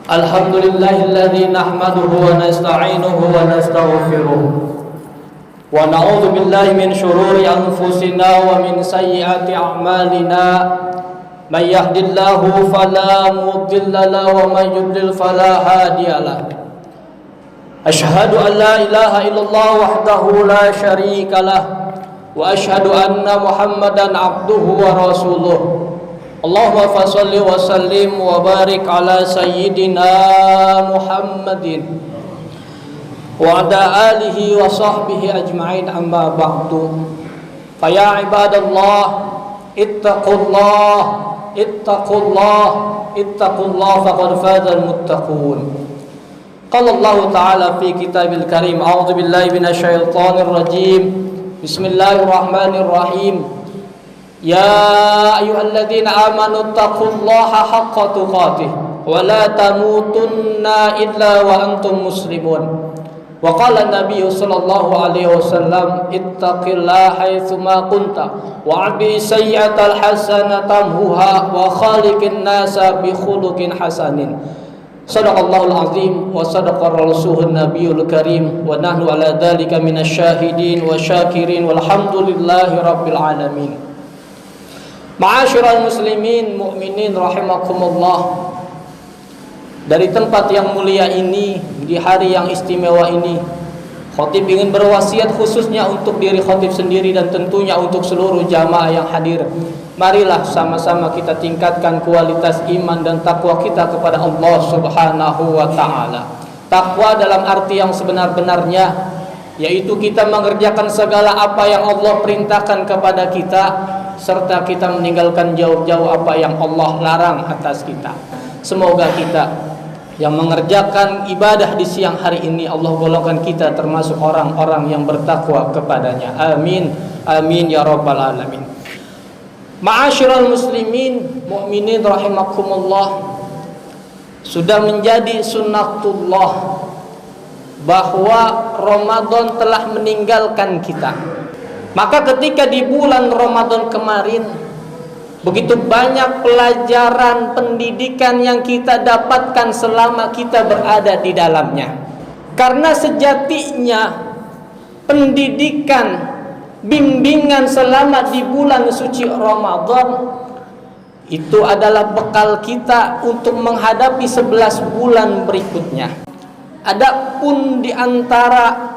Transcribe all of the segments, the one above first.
Alhamdulillahilladzi nahmaduhu wa nasta'inuhu wa nastaghfiruh wa na'udzu billahi min shururi anfusina wa min sayyiati a'malina may yahdihillahu fala mudilla lahu wa may yudlil fala hadiya lahu. Asyhadu an la ilaha illallah wahdahu la syarika lah wa asyhadu anna Muhammadan abduhu wa rasuluh. Allahumma fasholli wa sallim wa barik ala sayyidina Muhammadin wa ala alihi wa sahbihi ajma'in, amma ba'du. Fa ya ibadallah ittaqullah ittaqullah ittaqullah faqad fazal muttaqun. Qala Allah Ta'ala fi kitabil karim, a'udzu billahi minasy syaithanir rajim. Bismillahirrahmanirrahim. Ya ayyuhalladzina amanu taqullaha haqqa tuqatih wa la tamutunna illa wa antum muslimun. Wa qala an-nabiy sallallahu alaihi wasallam, ittaqillaha haitsu ma kunta wa 'abi sayyi'atal hasanata tamhuha wa khaliqin nasa bi khuluqin hasanin. Shadaqallahul azim wa sadaqa rasuluhun nabiyul karim wa nahnu ala dzalika minasyahidin wa syakirin walhamdulillahi rabbil alamin. Ma'asyiral muslimin mu'minin rahimakumullah. Dari tempat yang mulia ini, di hari yang istimewa ini, khatib ingin berwasiat khususnya untuk diri khatib sendiri dan tentunya untuk seluruh jamaah yang hadir. Marilah sama-sama kita tingkatkan kualitas iman dan takwa kita kepada Allah Subhanahu wa ta'ala. Takwa dalam arti yang sebenar-benarnya, yaitu kita mengerjakan segala apa yang Allah perintahkan kepada kita, serta kita meninggalkan jauh-jauh apa yang Allah larang atas kita. Semoga kita yang mengerjakan ibadah di siang hari ini, Allah golongkan kita termasuk orang-orang yang bertakwa kepadanya. Amin, amin ya rabbal alamin. Ma'asyiral muslimin mu'minin rahimakumullah. Sudah menjadi sunnatullah bahwa Ramadan telah meninggalkan kita. Maka ketika di bulan Ramadan kemarin, begitu banyak pelajaran pendidikan yang kita dapatkan selama kita berada di dalamnya. Karena sejatinya pendidikan, bimbingan selama di bulan suci Ramadan itu adalah bekal kita untuk menghadapi 11 bulan berikutnya. Adapun di antara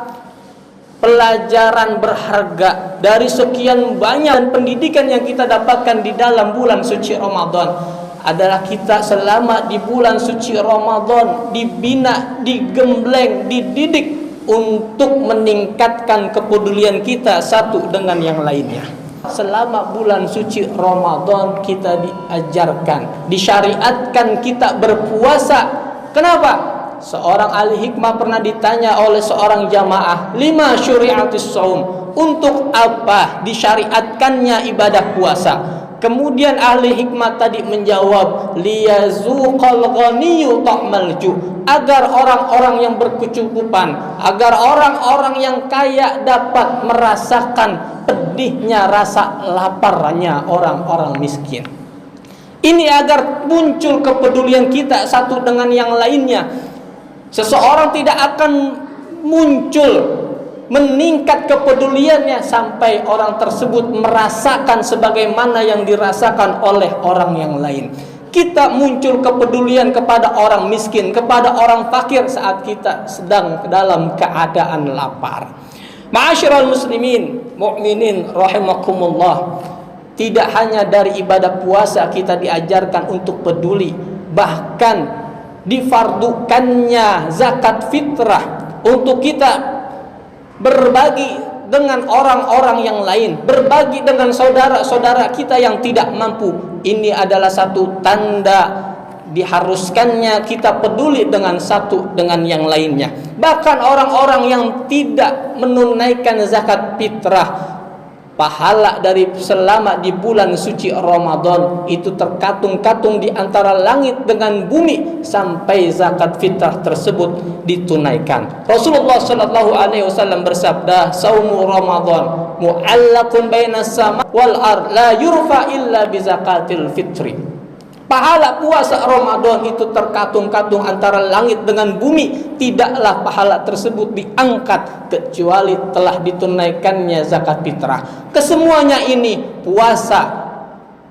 pelajaran berharga dari sekian banyak pendidikan yang kita dapatkan di dalam bulan suci Ramadan adalah kita selama di bulan suci Ramadan dibina, digembleng, dididik untuk meningkatkan kepedulian kita satu dengan yang lainnya. Selama bulan suci Ramadan kita diajarkan, disyariatkan kita berpuasa. Kenapa? Seorang ahli hikmah pernah ditanya oleh seorang jamaah, lima syuri'atis shaum, untuk apa disyariatkannya ibadah puasa? Kemudian ahli hikmah tadi menjawab, liyazuqal ghaniyyu ta'mal ju', agar orang-orang yang berkecukupan, agar orang-orang yang kaya dapat merasakan pedihnya rasa laparnya orang-orang miskin. Ini agar muncul kepedulian kita satu dengan yang lainnya. Seseorang tidak akan muncul, meningkat kepeduliannya sampai orang tersebut merasakan sebagaimana yang dirasakan oleh orang yang lain. Kita muncul kepedulian kepada orang miskin, kepada orang fakir saat kita sedang dalam keadaan lapar. Ma'asyiral muslimin mu'minin rahimakumullah. Tidak hanya dari ibadah puasa kita diajarkan untuk peduli, bahkan difardukannya zakat fitrah untuk kita berbagi dengan orang-orang yang lain, berbagi dengan saudara-saudara kita yang tidak mampu. Ini adalah satu tanda diharuskannya kita peduli dengan satu dengan yang lainnya. Bahkan orang-orang yang tidak menunaikan zakat fitrah, pahala dari selama di bulan suci Ramadan itu terkatung-katung di antara langit dengan bumi sampai zakat fitrah tersebut ditunaikan. Rasulullah sallallahu alaihi wasallam bersabda, "Saumu Ramadan mu'allaqun bainas sama wal ard la yurfa illa bi zakatil fitri." pahala puasa Ramadan itu terkatung-katung antara langit dengan bumi, tidaklah pahala tersebut diangkat kecuali telah ditunaikannya zakat fitrah. Kesemuanya ini puasa,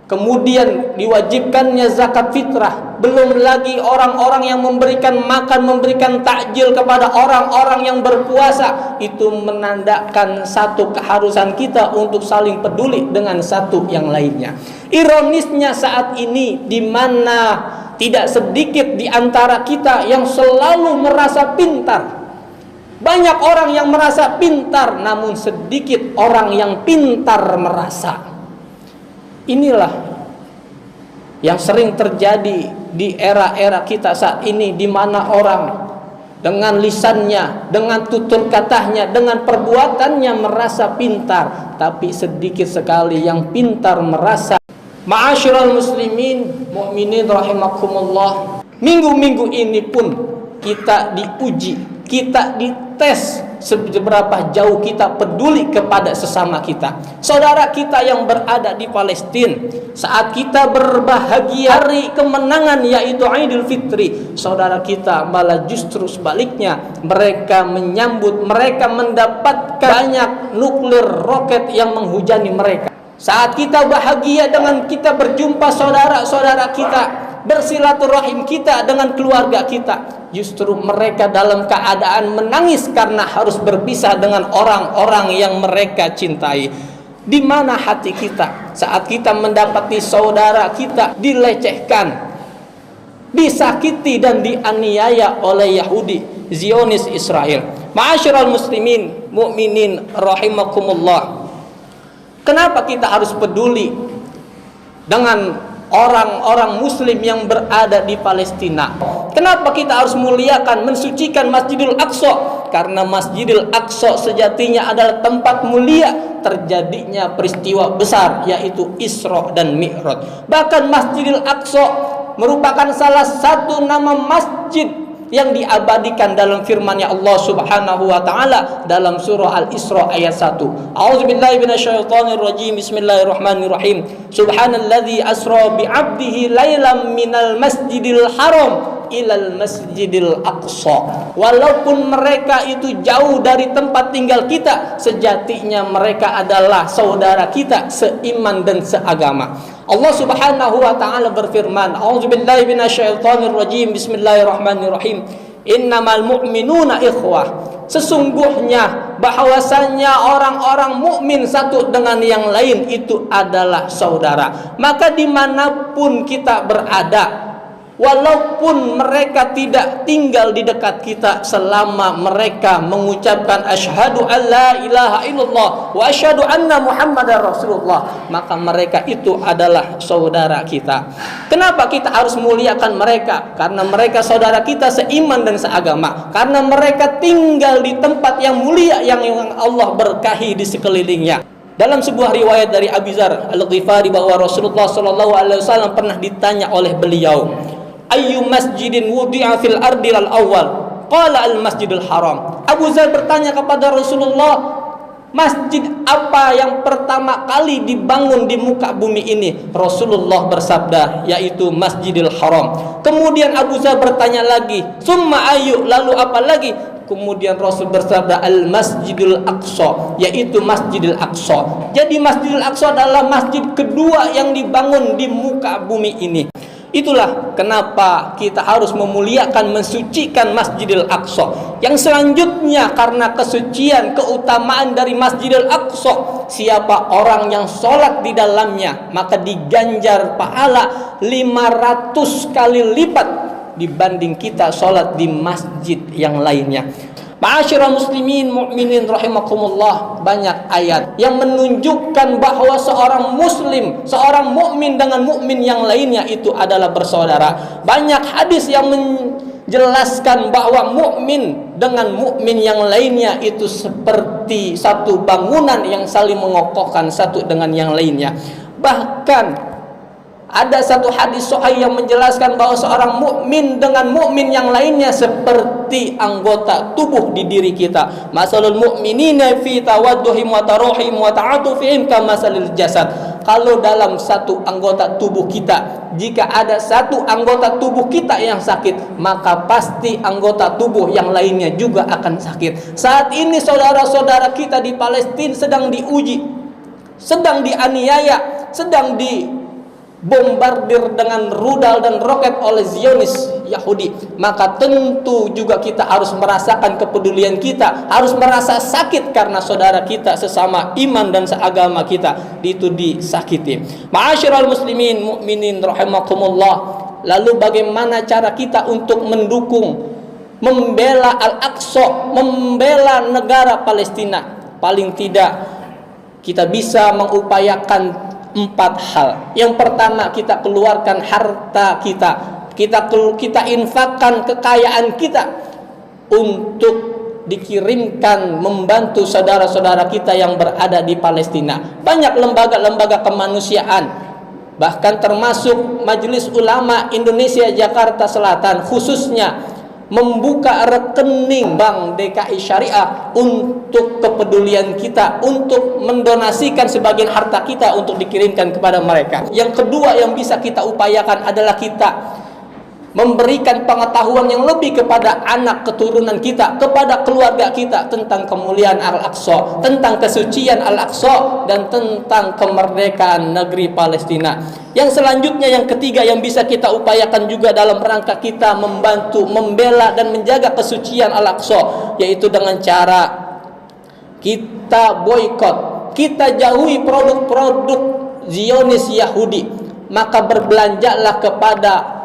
kemudian diwajibkannya zakat fitrah, belum lagi orang-orang yang memberikan makan, memberikan takjil kepada orang-orang yang berpuasa, itu menandakan satu keharusan kita untuk saling peduli dengan satu yang lainnya. Ironisnya saat ini, di mana tidak sedikit di antara kita yang selalu merasa pintar. Banyak orang yang merasa pintar, namun sedikit orang yang pintar merasa. Inilah yang sering terjadi di era-era kita saat ini, di mana orang dengan lisannya, dengan tutur katanya, dengan perbuatannya merasa pintar, tapi sedikit sekali yang pintar merasa. Ma'asyiral muslimin, mukminin rahimakumullah, minggu-minggu ini pun kita diuji, kita dites seberapa jauh kita peduli kepada sesama kita. Saudara kita yang berada di Palestina, saat kita berbahagia hari kemenangan yaitu Idul Fitri, saudara kita malah justru sebaliknya, mereka menyambut, mereka mendapatkan banyak nuklir roket yang menghujani mereka. Saat kita bahagia dengan kita berjumpa saudara-saudara kita, bersilaturahim kita dengan keluarga kita, justru mereka dalam keadaan menangis karena harus berpisah dengan orang-orang yang mereka cintai. Di mana hati kita saat kita mendapati saudara kita dilecehkan, disakiti dan dianiaya oleh Yahudi Zionis Israel? Ma'asyiral muslimin, mukminin rahimakumullah, kenapa kita harus peduli dengan orang-orang muslim yang berada di Palestina? Kenapa kita harus muliakan, mensucikan Masjidil Aqsa? Karena Masjidil Aqsa sejatinya adalah tempat mulia terjadinya peristiwa besar, yaitu Isra dan Mi'raj. Bahkan Masjidil Aqsa merupakan salah satu nama masjid yang diabadikan dalam firman-Nya Allah Subhanahu wa taala dalam surah Al-Isra ayat 1. A'udzubillahi minasyaitonir rajim. Bismillahirrahmanirrahim. Subhanalladzi asra bi 'abdihi lailam minal masjidil haram ilal masjidil aqsa. Walaupun mereka itu jauh dari tempat tinggal kita, sejatinya mereka adalah saudara kita seiman dan seagama. Allah Subhanahu wa taala berfirman, A'udzubillahi minasyaitonir rajim. Bismillahirrahmanirrahim. Innamal mu'minuna ikhwah. Sesungguhnya bahwasanya orang-orang mukmin satu dengan yang lain itu adalah saudara. Maka dimanapun kita berada, walaupun mereka tidak tinggal di dekat kita, selama mereka mengucapkan asyhadu alla ilaha illallah wa asyhadu anna muhammadar rasulullah, maka mereka itu adalah saudara kita. Kenapa kita harus muliakan mereka? Karena mereka saudara kita seiman dan seagama. Karena mereka tinggal di tempat yang mulia yang Allah berkahi di sekelilingnya. Dalam sebuah riwayat dari Abu Dzar Al-Ghifari bahwa Rasulullah SAW pernah ditanya oleh beliau, Ayyu masjidin wudi'a fil ardi al-awwal? Qala al-masjidul haram. Abu Dzar bertanya kepada Rasulullah, masjid apa yang pertama kali dibangun di muka bumi ini? Rasulullah bersabda, yaitu Masjidil Haram. Kemudian Abu Dzar bertanya lagi, summa ayyu, lalu apa lagi? Kemudian Rasul bersabda, Al-Masjidul Aqsa, yaitu Masjidil Aqsa. Jadi Masjidil Aqsa adalah masjid kedua yang dibangun di muka bumi ini. Itulah kenapa kita harus memuliakan, mensucikan Masjidil Aqsa. Yang selanjutnya, karena kesucian, keutamaan dari Masjidil Aqsa, siapa orang yang sholat di dalamnya, maka diganjar pahala 500 kali lipat dibanding kita sholat di masjid yang lainnya. Ma'asyiral muslimin mukminin rahimakumullah, banyak ayat yang menunjukkan bahwa seorang muslim, seorang mukmin dengan mukmin yang lainnya itu adalah bersaudara. Banyak hadis yang menjelaskan bahwa mukmin dengan mukmin yang lainnya itu seperti satu bangunan yang saling mengokohkan satu dengan yang lainnya. Bahkan ada satu hadis sahih yang menjelaskan bahwa seorang mukmin dengan mukmin yang lainnya seperti anggota tubuh di diri kita. Masalul mu'minina fi tawadduhim wa taruhim wa ta'atufihim kamasalil jasad. kalau dalam satu anggota tubuh kita, jika ada satu anggota tubuh kita yang sakit, maka pasti anggota tubuh yang lainnya juga akan sakit. Saat ini saudara-saudara kita di Palestina sedang diuji, sedang dianiaya, sedang dibombardir dengan rudal dan roket oleh Zionis Yahudi. Maka tentu juga kita harus merasakan kepedulian kita, harus merasa sakit karena saudara kita sesama iman dan seagama kita itu disakiti. Ma'asyiral muslimin mukminin rahimakumullah. Lalu bagaimana cara kita untuk mendukung, membela Al-Aqsa, membela negara Palestina? Paling tidak kita bisa mengupayakan 4 hal. Yang pertama, kita keluarkan harta kita. Kita infakkan kekayaan kita untuk dikirimkan membantu saudara-saudara kita yang berada di Palestina. Banyak lembaga-lembaga kemanusiaan, bahkan termasuk Majelis Ulama Indonesia Jakarta Selatan khususnya membuka rekening Bank DKI Syariah untuk kepedulian kita, untuk mendonasikan sebagian harta kita untuk dikirimkan kepada mereka. Yang kedua yang bisa kita upayakan adalah kita memberikan pengetahuan yang lebih kepada anak keturunan kita, kepada keluarga kita tentang kemuliaan Al-Aqsa, tentang kesucian Al-Aqsa, dan tentang kemerdekaan negeri Palestina. Yang selanjutnya, yang ketiga yang bisa kita upayakan juga dalam rangka kita membantu, membela dan menjaga kesucian Al-Aqsa, yaitu dengan cara kita boikot, kita jauhi produk-produk Zionis Yahudi. Maka berbelanjalah kepada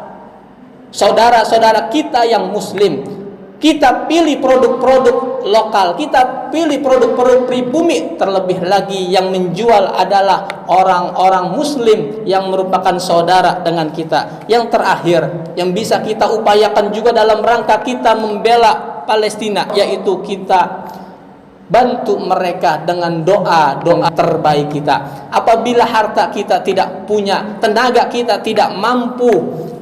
saudara-saudara kita yang muslim. Kita pilih produk-produk lokal, kita pilih produk-produk pribumi. Terlebih lagi yang menjual adalah orang-orang muslim yang merupakan saudara dengan kita. Yang terakhir yang bisa kita upayakan juga dalam rangka kita membela Palestina, yaitu kita bantu mereka dengan doa-doa terbaik kita. Apabila harta kita tidak punya, tenaga kita tidak mampu,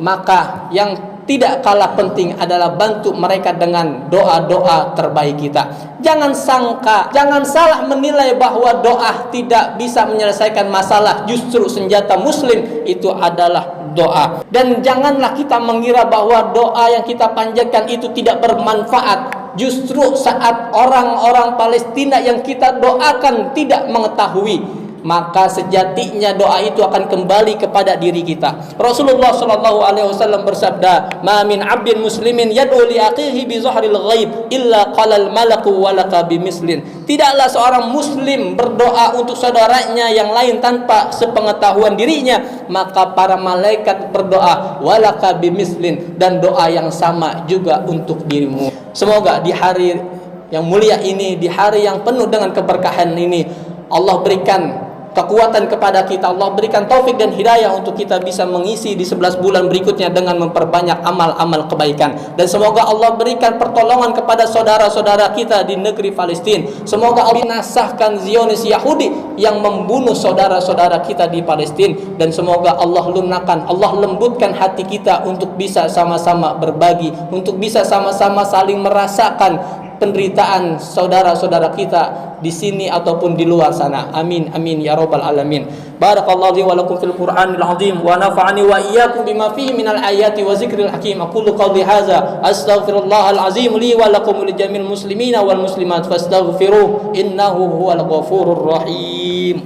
maka yang tidak kalah penting adalah bantu mereka dengan doa-doa terbaik kita. Jangan sangka, jangan salah menilai bahwa doa tidak bisa menyelesaikan masalah. Justru senjata muslim itu adalah doa. Dan janganlah kita mengira bahwa doa yang kita panjatkan itu tidak bermanfaat. Justru saat orang-orang Palestina yang kita doakan tidak mengetahui, maka sejatinya doa itu akan kembali kepada diri kita. Rasulullah sallallahu alaihi wasallam bersabda, "Ma min 'abdin muslimin yad'u li akhihi bi zahril ghaib illa qala al malaku wa laka bimislin." Tidaklah seorang muslim berdoa untuk saudaranya yang lain tanpa sepengetahuan dirinya, maka para malaikat berdoa walaka bimislin, dan doa yang sama juga untuk dirimu. Semoga di hari yang mulia ini, di hari yang penuh dengan keberkahan ini, Allah berikan kekuatan kepada kita, Allah berikan taufik dan hidayah untuk kita bisa mengisi di 11 bulan berikutnya dengan memperbanyak amal-amal kebaikan. Dan semoga Allah berikan pertolongan kepada saudara-saudara kita di negeri Palestina. Semoga Allah binasahkan Zionis Yahudi yang membunuh saudara-saudara kita di Palestina. Dan semoga Allah lunakkan, Allah lembutkan hati kita untuk bisa sama-sama berbagi, untuk bisa sama-sama saling merasakan penderitaan saudara-saudara kita di sini ataupun di luar sana. Amin amin ya rabbal alamin. Barakallahu li wa lakum fil Qur'anil azim wa nafa'ani wa iyyakum bima fihi minal ayati wa zikril hakim. Aqulu qawli hadza astaghfirullahal azim li wa lakum li jamil muslimina wal muslimat fastaghfiruh innahu huwal ghafurur rahim.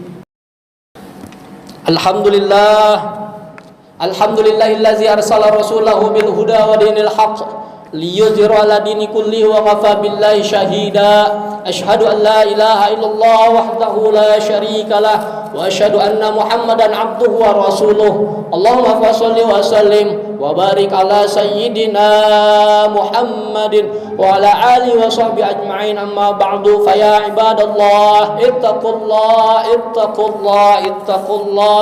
Alhamdulillahillazi arsala rasulahu bil huda wa dinil haqq liyuzhiru ala dini kullihi wa kafa billahi syahida. Asyhadu an la ilaha illallah wahdahu la syarika lah wa asyhadu anna Muhammadan abduhu wa rasuluh. Allahumma shalli wa sallim wa barik ala sayyidina Muhammadin wa ala alihi wa sahbihi ajma'in. Amma ba'du, fa ya ibadallah ittaqullah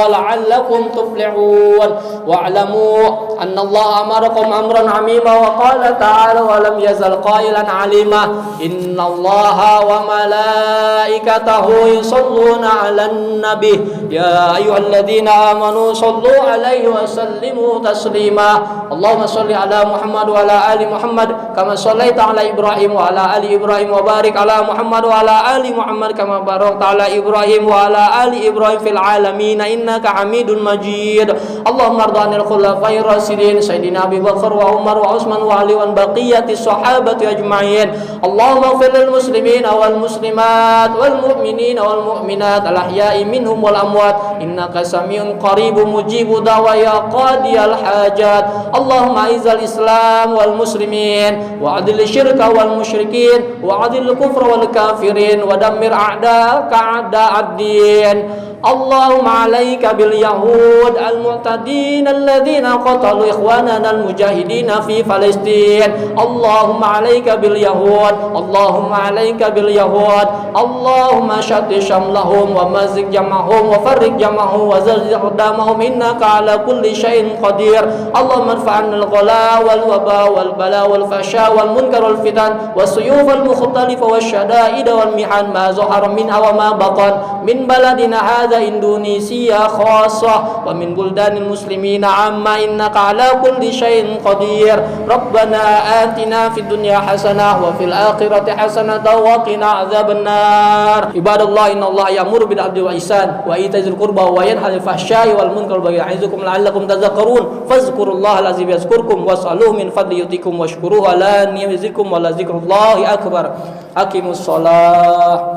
la'allakum tuflihun wa'lamu anna Allah amarakum amran 'amima wa qala ta'ala wa lam yazal qailan 'alima innallaha وملائكته يصلون على النبي يا أيها الذين آمنوا صلوا عليه وسلموا تسليما اللهم صل على محمد وعلى آل محمد كما صليت على إبراهيم وعلى آل إبراهيم وبارك على محمد وعلى آل محمد كما باركت على إبراهيم وعلى آل إبراهيم في العالمين إنك حميد مجيد اللهم ارض عن الخلفاء الراشدين سيدنا أبي بكر وعمر وعثمان وعلي وبقية الصحابة أجمعين اللهم اغفر للمسلمين والمسلمات والمؤمنين والمؤمنات الأحياء منهم والأموات إنك سميع قريب مجيب دعوة يا قاضي الحاجات اللهم أعز الإسلام والمسلمين وأذل الشرك والمشركين وأذل الكفر والكافرين ودمر أعداءك أعداء الدين اللهم عليك باليهود المعتدين الذين قتلوا إخواننا المجاهدين في فلسطين اللهم عليك باليهود اللهم عليك باليهود اللهم شتت شملهم ومزق جمعهم وفرق جمعهم وزلزل أقدامهم إنك على كل شيء قدير اللهم ارفع عنا الغلاء والوباء والبلاء والفحشاء والمنكر والفتن والسيوف المختلفة والشدائد والمحن ما ظهر منها وما بطن من بلدنا هذا إندونيسيا خاصة ومن بلدان المسلمين عامة إنك على كل شيء قدير ربنا آتنا في الدنيا حسنة وفي الآخرة حسنة وقنا عذاب النار عباد الله إن الله يأمر بالعدل والإحسان وإيتاء ذي القربى وينهى عن الفحشاء والمنكر والبغي يعظكم لعلكم تذكرون فاذكروا الله العظيم يذكركم واسألوه من فضله يؤتكم واشكروه على نعمه يزدكم ولذكر الله أكبر أقيموا الصلاة